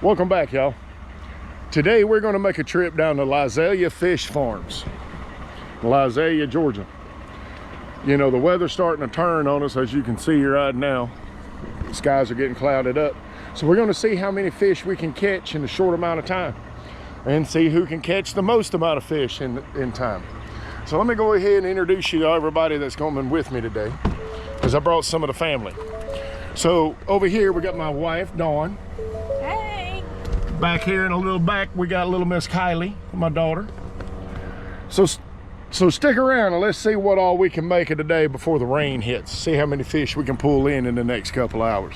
Welcome back, y'all. Today we're going to make a trip down to Lizelia Fish Farms, Lizelia, Georgia. You know, the weather's starting to turn on us, as you can see right now. The skies are getting clouded up. So we're going to see how many fish we can catch in a short amount of time and see who can catch the most amount of fish in time. So let me go ahead and introduce you to everybody that's coming with me today, because I brought some of the family. So over here we got my wife, Dawn. Hey. Back here in a little back we got little Miss Kylie, my daughter. So stick around and let's see what all we can make of today before the rain hits. See how many fish we can pull in the next couple hours.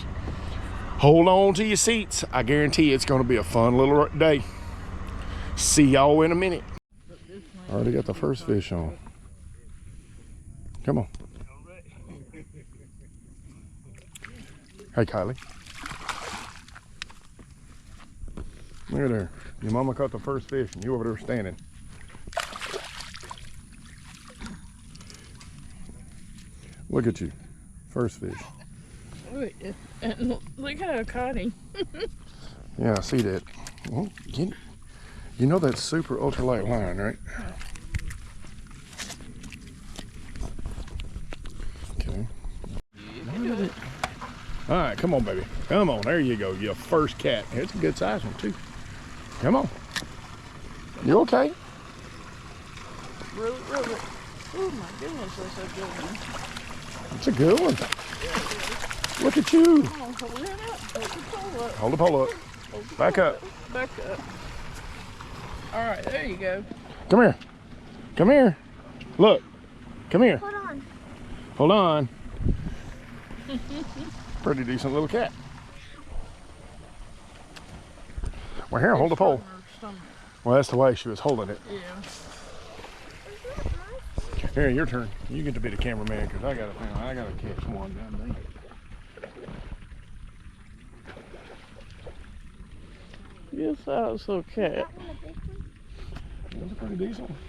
Hold on to your seats. I guarantee it's going to be a fun little day. See y'all in a minute. Already got the first fish on. Come on. Hey, Kylie. Look at there. Your mama caught the first fish and you over there standing. Look at you. First fish. Look how I caught him. Yeah, I see that. Well, you know that's super ultralight line, right? Okay. All right, come on, baby. Come on, there you go. Your first cat. It's a good size one, too. Come on. You okay? Really? Oh my goodness, that's a good one. It's a good one. Look at you. Oh, hold it up. Hold the pole up. Hold the pole up. Back up. Back up. All right, there you go. Come here. Come here. Look. Come here. Hold on. Hold on. Pretty decent little cat. Well, here, hold the pole. Well, that's the way she was holding it. Yeah. Here, your turn. You get to be the cameraman because I gotta catch one. God dang it. Yes, that was okay. That's a pretty decent one.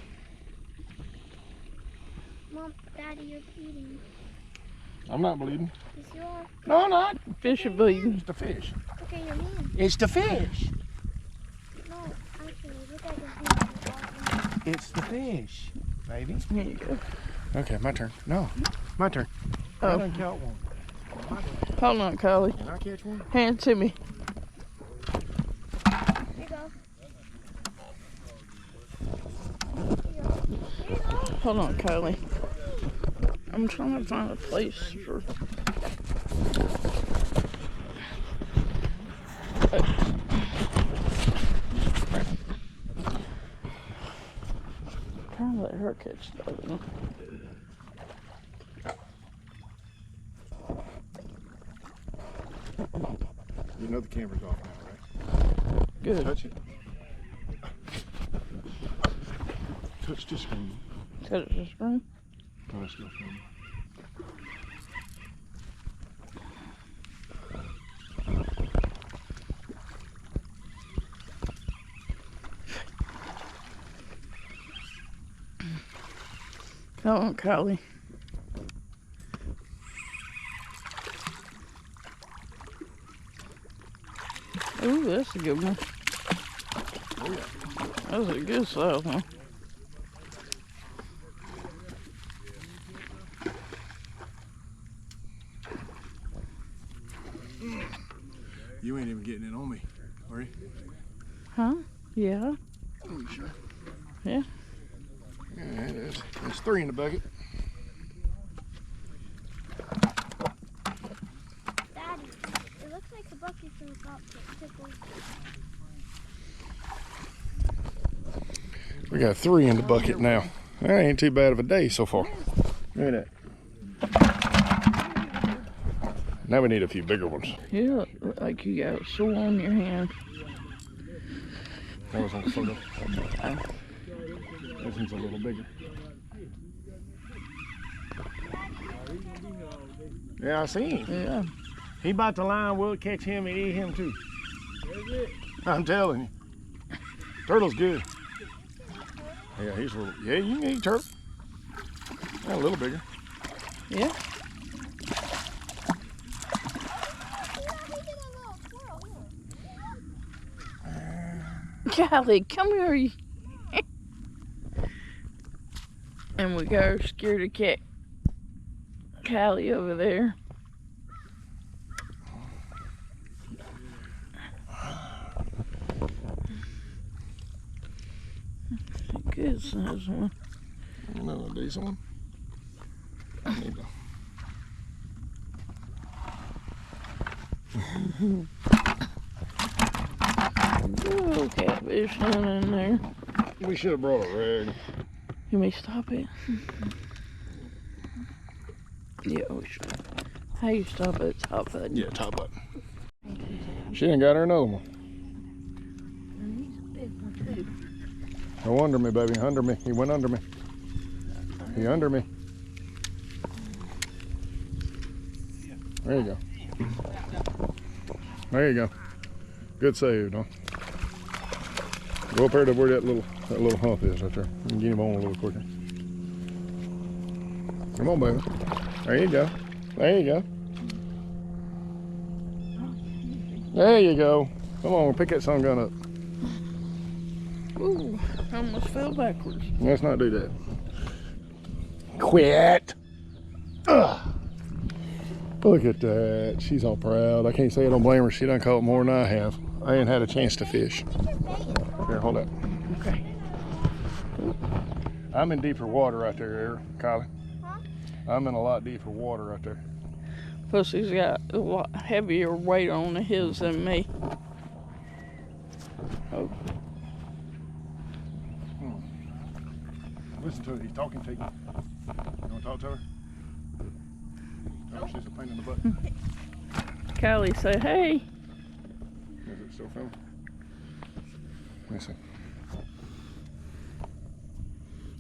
Mom, Daddy, you're bleeding. I'm not bleeding. It's yours. No, I'm not. Fish are bleeding. It's the fish. Look at your hand. It's the fish. No, actually, look at your hand. It's the fish, baby. Here you go. Okay, my turn. No, my turn. Oh. I done caught one. Hold on, Kylie. Can I catch one? Hand it to me. Here you go. Here you go. Hold on, Kylie. I'm trying to find a place for... trying to let her catch the other one. You know the camera's off now, right? Good. Touch it. Touch the screen. Touch the screen? Oh, it's still filming. Come on, Kylie. Ooh, that's a good one. Oh, yeah. That's a good size one. You ain't even getting it on me, are you? Huh? Yeah. Are you sure? Yeah. Yeah, it is. There's 3 in the bucket. Daddy, it looks like the bucket's in the top. We got 3 in the bucket now. That ain't too bad of a day so far. Look at that. Now we need a few bigger ones. Yeah, look like you got a sore on your hand. That was on the photo. This one's a little bigger. Yeah, I see him. Yeah. He bite the line, we'll catch him and eat him too. I'm telling you. Turtle's good. Yeah, he's a little, yeah, you can eat turtle. Yeah, a little bigger. Yeah. Callie, come here. And we got our scaredy cat, Callie, over there. Good size one. Another decent one. I need to. Good old catfish down in there. We should have brought a rig. You may stop it. Yeah, we should. How you stop at the top button? Yeah, top button. She done got her another one. Go under me, baby. Under me. He went under me. He under me. There you go. There you go. Good save, huh? Go up there to where that little hump is right there. You can get him on a little quicker. Come on, baby. There you go. There you go. There you go. Come on, pick that sun gun up. Ooh, I almost fell backwards. Let's not do that. Quit. Ugh. Look at that. She's all proud. I can't say I don't blame her. She done caught more than I have. I ain't had a chance to fish. Here, hold that. Okay. I'm in deeper water right there, Kylie. Huh? I'm in a lot deeper water right there. Plus he's got a lot heavier weight on his than me. Oh. Listen to it. He's talking to you. You want to talk to her? Oh, she's a pain in the butt. Callie said, hey. Is it still filming? Let me see.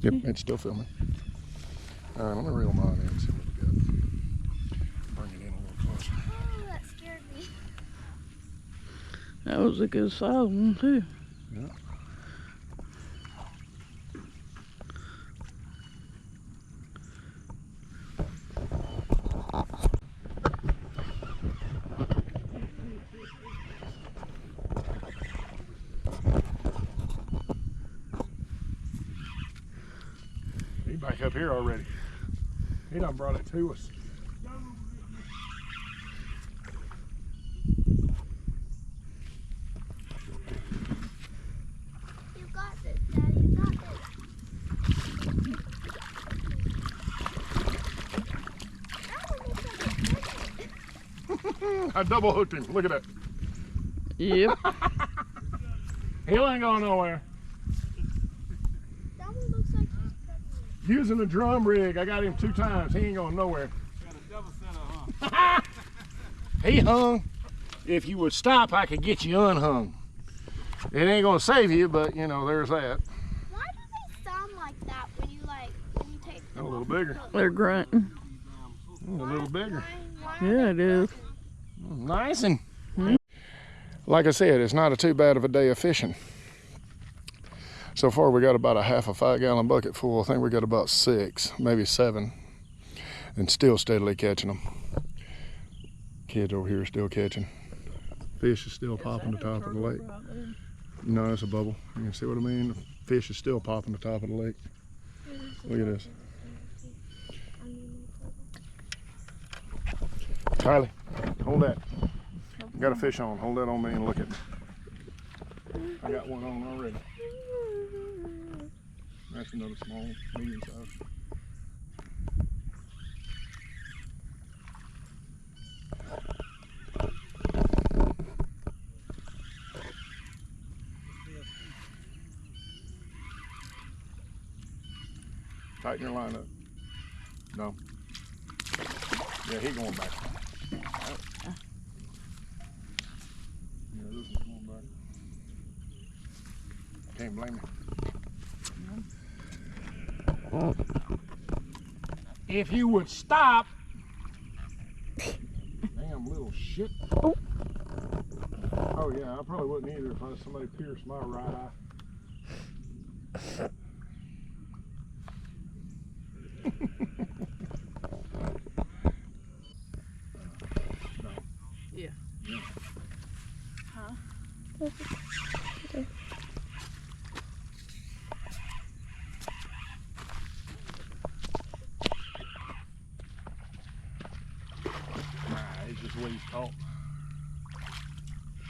Yep, it's still filming. All right, let me reel mine in and see what we got. Bring it in a little closer. Oh, that scared me. That was a good size one too. Yeah. He back up here already. He done brought it to us. You got this, Dad. You got this. I double hooked him. Look at that. Yep. He ain't going nowhere. That one looks like he's pregnant. Using the drum rig, I got him 2 times. He ain't going nowhere. Got a double center, huh? He hung. If you would stop, I could get you unhung. It ain't gonna save you, but you know, there's that. Why do they sound like that when you take A them little off? bigger. They're grunting. A little bigger. Why Yeah, it is. Nice and. Like I said, it's not too bad of a day of fishing. So far, we got about a half a 5-gallon bucket full. I think we got about 6, maybe 7, and still steadily catching them. Kids over here still catching. Fish is still popping the top of the lake. No, it's a bubble. You can see what I mean? The fish is still popping the top of the lake. Look at this. Kylie, hold that. Got a fish on. Hold that on me and look at me. I got one on already. That's another small, medium size. Tighten your line up. No. Yeah, he going back. Yeah, this is going back. Can't blame me. If you would stop. Damn little shit. Oh yeah, I probably wouldn't either if somebody pierced my right eye. Yeah. Huh? caught.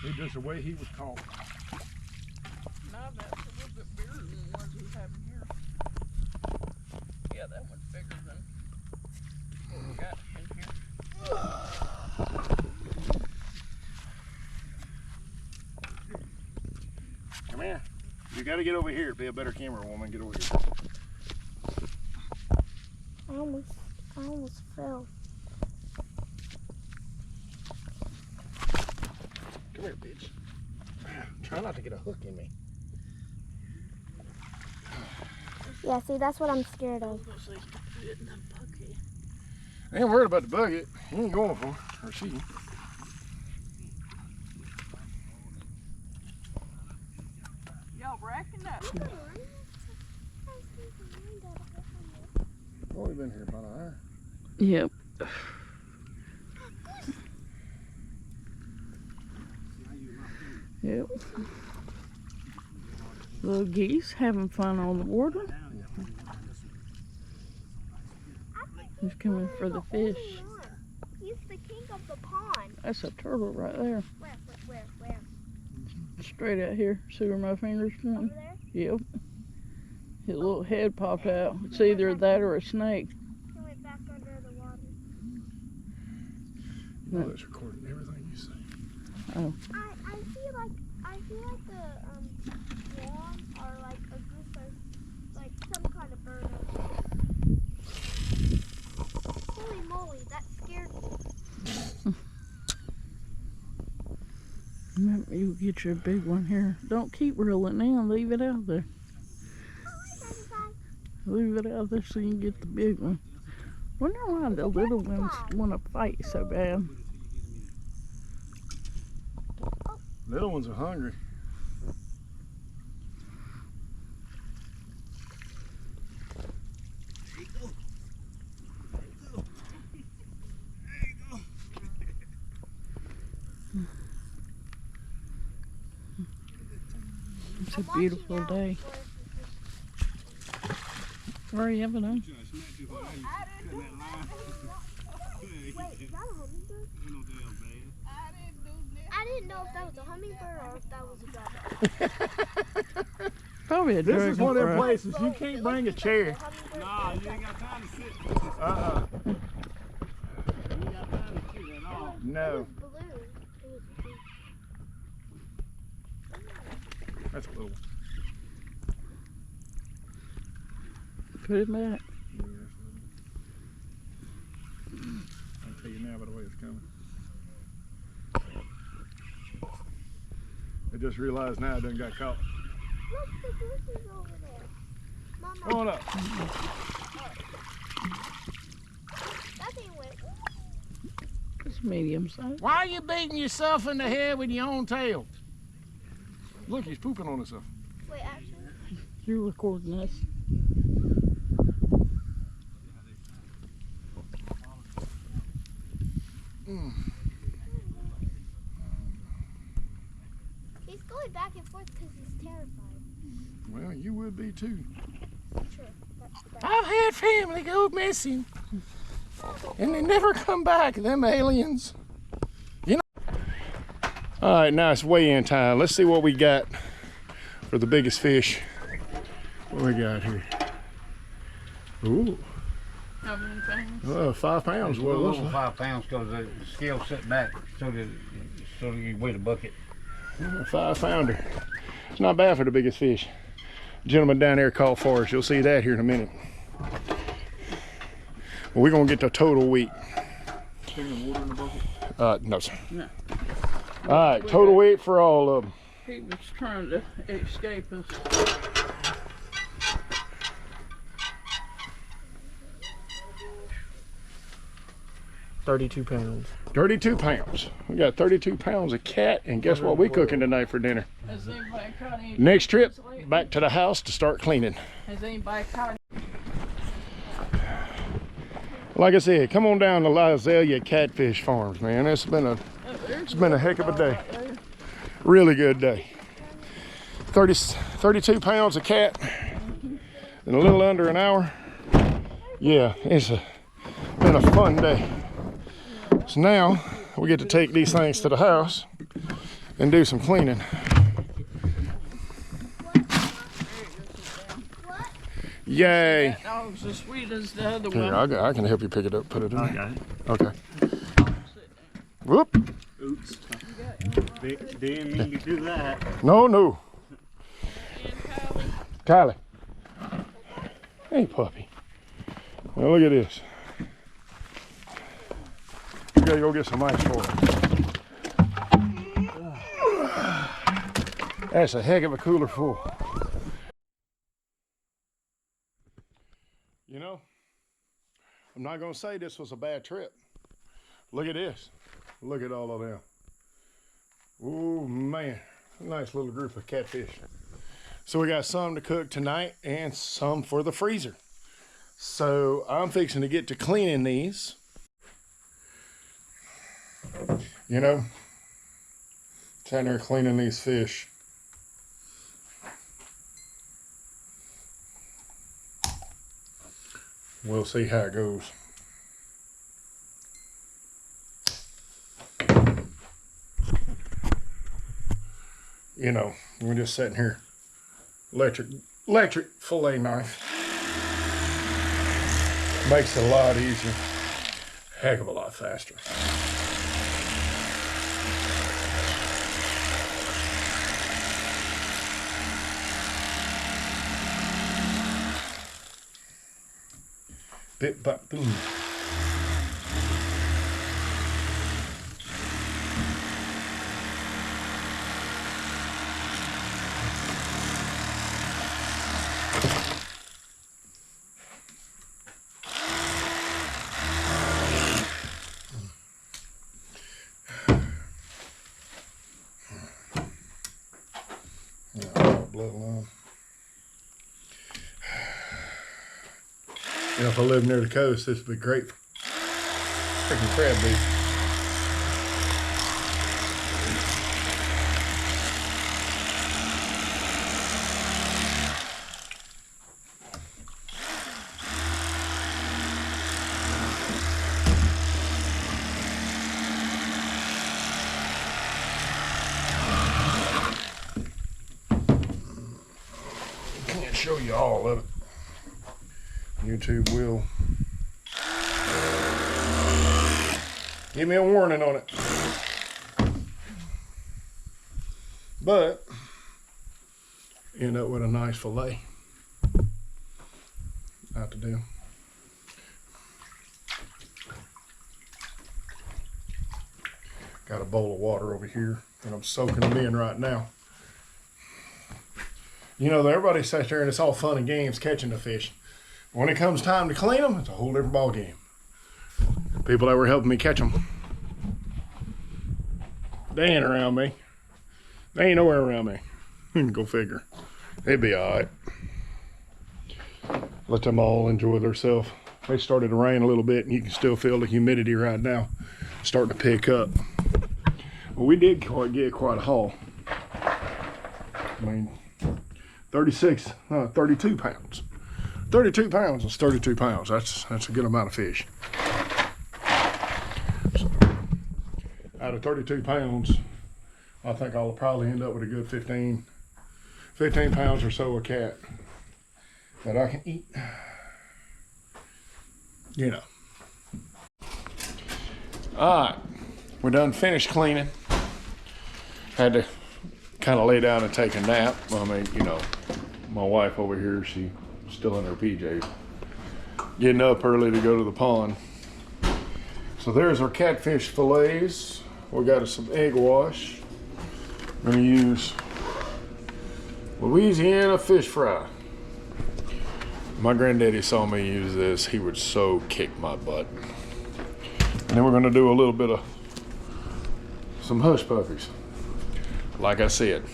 It's just the way he was caught. No, that's a little bit bigger than the ones we have in here. Yeah, that one's bigger than what we got in here. Come here. You got to get over here to be a better camera woman. Get over here. I almost fell. Come here, bitch. Try not to get a hook in me. Yeah, see, that's what I'm scared of. I ain't worried about the bucket. He ain't going for it. Or she. Y'all racking up. Oh, we've been here about an hour. Yep. Yep. Little geese having fun on the water. He's coming for the fish. He's the king of the pond. That's a turtle right there. Where? Straight out here. See where my finger's Over pointing? there? Yep. His little head popped out. It's either that or a snake. He went back under the water. You know that's recording everything you say. Oh. I feel like the swan or like a goose or like some kind of bird. Holy moly, that scared me. Remember, you get your big one here. Don't keep reeling in. Leave it out there. Leave it out there so you can get the big one. Wonder why the little ones want to fight so bad. Little ones are hungry. It's a beautiful day. Where are you having them? Wait, is that a hummingbird? I didn't know if that was a hummingbird or if that was a dove. Probably a This is one of them dragonfly. places you can't bring a chair. Nah, you ain't got time to sit. You ain't got time to sit at all. No, Blue. It was blue. that's a little one. Put it back. Yeah, I'll tell you now by the way it's coming. I just realized now I done got caught. Look, the goose is over there. Mama, Come on up. that thing went. It's medium size. Why are you beating yourself in the head with your own tail? Look, he's pooping on himself. Wait, actually. You're recording this. He's going back and forth because he's terrified. Well, you would be too. Sure. I've had family go missing. And they never come back, them aliens. You know. All right, now it's weigh-in time. Let's see what we got for the biggest fish. What we got here? Ooh, How many pounds? 5 pounds. Well, Well, a little 5 pounds because the scale set back so that you weigh the bucket. a 5-pounder. It's not bad for the biggest fish. Gentleman down there caught for us. You'll see that here in a minute. Well, we're gonna get the total weight. Water in the bucket? No, sir. No. All right, total weight for all of them. He was trying to escape us. £32. 32 pounds. We got 32 pounds of cat, and guess what we cooking tonight for dinner? Has anybody caught any? Next trip, back to the house to start cleaning. Has anybody caught? Like I said, come on down to Lyzelia Catfish Farms, man. It's been a heck of a day. Really good day. 32 pounds of cat in a little under an hour. Yeah, it's been a fun day. So now we get to take these things to the house and do some cleaning. Yay! That dog's as sweet as the other Here, one. I can help you pick it up, put it in. I got it. Okay. Whoop. Oops. Didn't mean to do that. No, no. And Kylie. Kylie. Hey, puppy. Well, look at this. We gotta go get some ice for it. That's a heck of a cooler full. You know, I'm not gonna say this was a bad trip. Look at this. Look at all of them. Oh man, nice little group of catfish. So we got some to cook tonight and some for the freezer. So I'm fixing to get to cleaning these. You know, sitting there cleaning these fish. We'll see how it goes. You know, we're just sitting here. Electric fillet knife. Makes it a lot easier. Heck of a lot faster. Bit but boom. Bloodline. You know, if I lived near the coast, this would be great for freaking crab beef. Can't show you all of it. YouTube will give me a warning on it. But end up with a nice fillet. Out the deal. Got a bowl of water over here and I'm soaking them in right now. You know, everybody sits there and it's all fun and games catching the fish. When it comes time to clean them, it's a whole different ball game. People that were helping me catch them, they ain't around me. They ain't nowhere around me. Go figure. They'd be all right. Let them all enjoy themselves. It started to rain a little bit and you can still feel the humidity right now starting to pick up. Well, we did get quite a haul. I mean, 32 pounds. 32 pounds is 32 pounds. That's a good amount of fish. So, out of 32 pounds, I think I'll probably end up with a good 15 pounds or so of cat that I can eat. You know. All right, we're done finished cleaning. Had to kind of lay down and take a nap. I mean, you know, my wife over here, she's still in her PJs. Getting up early to go to the pond. So there's our catfish fillets. We got some egg wash. We're gonna use Louisiana fish fry. My granddaddy saw me use this, he would so kick my butt. And then we're gonna do a little bit of some hush puppies. Like I said,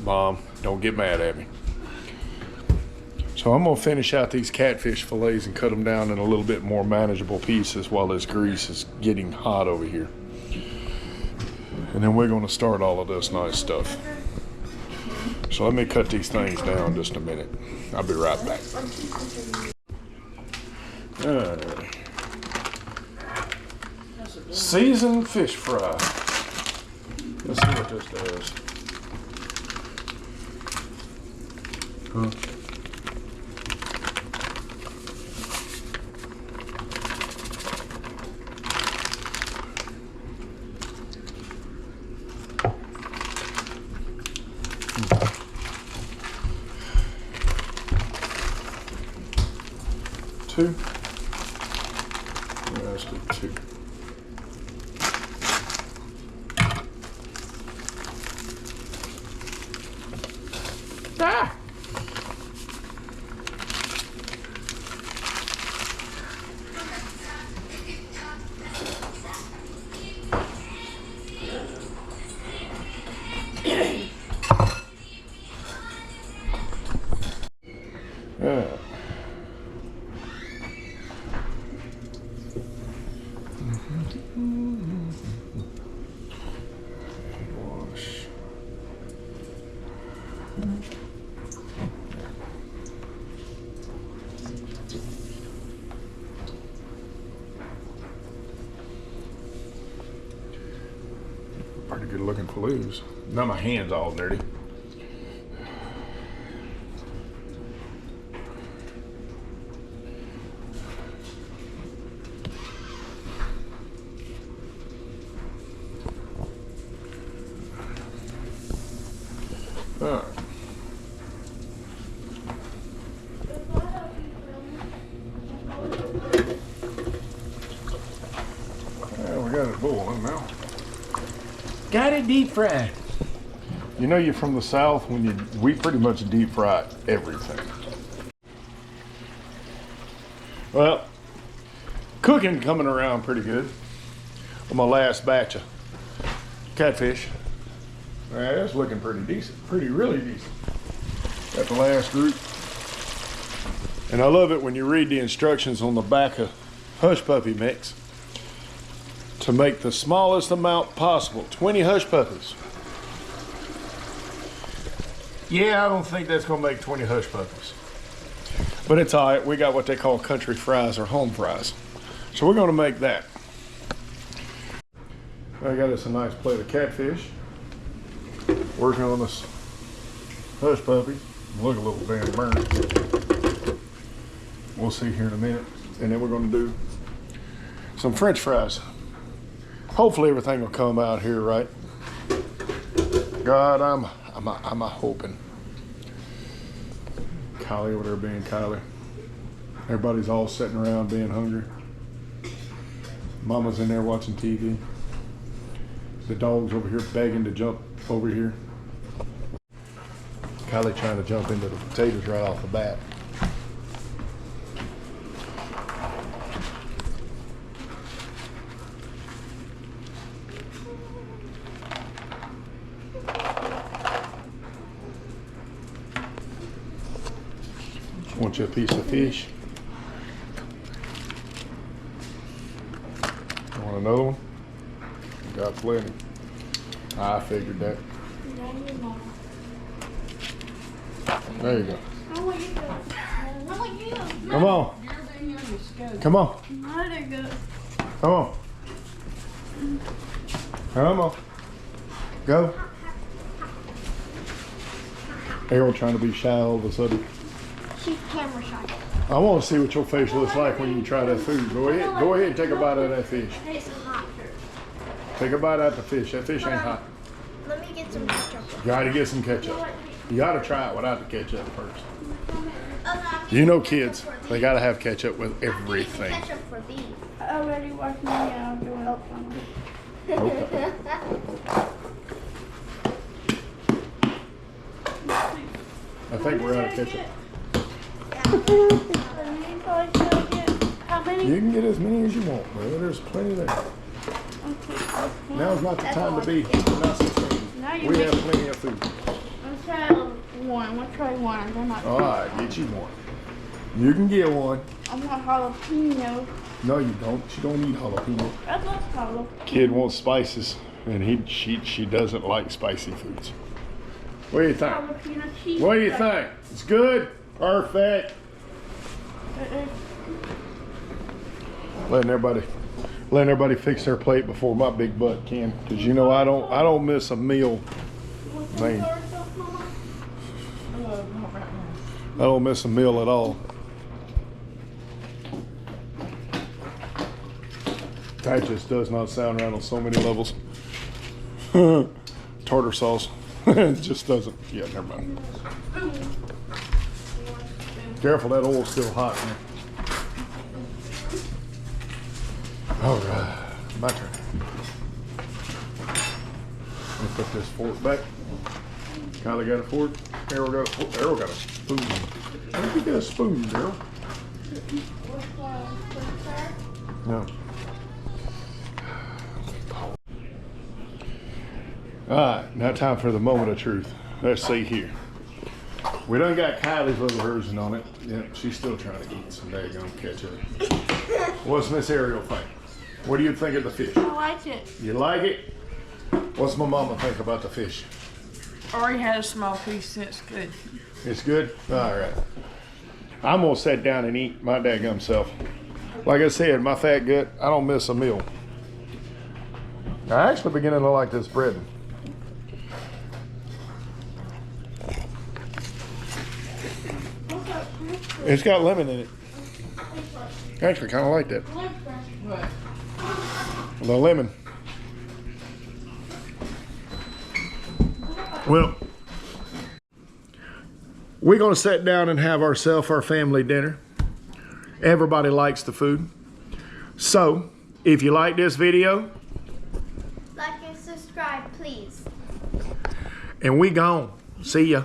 Mom, don't get mad at me. So I'm gonna finish out these catfish fillets and cut them down in a little bit more manageable pieces while this grease is getting hot over here. And then we're gonna start all of this nice stuff. So let me cut these things down just a minute. I'll be right back. Seasoned fish fry. Let's see what this does. Huh? Two. Yeah, let's do two. Ah! Yeah. Wash. Pretty good looking flues. Now my hand's all dirty. All right. Well, we got it boiling now. Got it deep fried. You know you're from the South when we pretty much deep fry everything. Well, cooking coming around pretty good on my last batch of catfish. Yeah, that's looking pretty decent, really decent. Got the last group. And I love it when you read the instructions on the back of hush puppy mix to make the smallest amount possible, 20 hush puppies. Yeah, I don't think that's gonna make 20 hush puppies. But it's all right, we got what they call country fries or home fries. So we're gonna make that. I got us a nice plate of catfish. Working on this hush puppy. Look a little damn burnt. We'll see here in a minute. And then we're gonna do some French fries. Hopefully everything will come out here right. God, I'm hoping. Kylie over there being Kylie. Everybody's all sitting around being hungry. Mama's in there watching TV. The dog's over here begging to jump over here. Kylie trying to jump into the potatoes right off the bat. Want you a piece of fish? You want another one? Got plenty. I figured that. There you go. I want you to. I want you to. Come on. Come on. There you go. Come on. Come on. Go. Errol trying to be shy all of a sudden. She's camera shy. I want to see what your face looks like when you try that food. Go ahead. Go ahead and take a bite out of that fish. It's hot. Take a bite out of the fish. That fish ain't hot. Let me get some ketchup. You gotta get some ketchup. You gotta try it without the ketchup first. Oh, no, You know kids, they gotta have ketchup with everything. Ketchup for these. I already watched me out doing it. Okay. I think we're out of ketchup. How many? You can get as many as you want, brother. There's plenty there. Now's not the time to be nonsense. Now you We make have plenty of food. Let's try one. Let's try one. They're not. All right, get you one. You can get one. I want jalapeno. No, you don't. She don't eat jalapeno. I love jalapeno. Kid wants spices, and she doesn't like spicy foods. What do you think? Jalapeno cheese. What do you think? It's good? Perfect. Letting everybody letting everybody fix their plate before my big butt can, because you know I don't miss a meal. Man, I don't miss a meal at all. That just does not sound right on so many levels. Tartar sauce. It just doesn't. Yeah, never mind. Careful, that oil's still hot, man. All right, my turn. Let me put this fork back. Kylie got a fork. Errol got a fork. Errol got a spoon. I think you got a spoon, Errol. No. All right, now time for the moment of truth. Let's see here. We done got Kylie's little version on it. Yep, she's still trying to eat, so there you go, catch up. What's Miss Ariel think? What do you think of the fish? I like it. You like it? What's my mama think about the fish? Already had a small piece, it's good. It's good? All right. I'm gonna sit down and eat my daggum self. Like I said, my fat gut, I don't miss a meal. I actually beginning to like this bread. It's got lemon in it. I actually kind of like that. What? The lemon. Well, we're going to sit down and have our family dinner. Everybody likes the food. So, if you like this video, Like and subscribe, please. and we gone. See ya.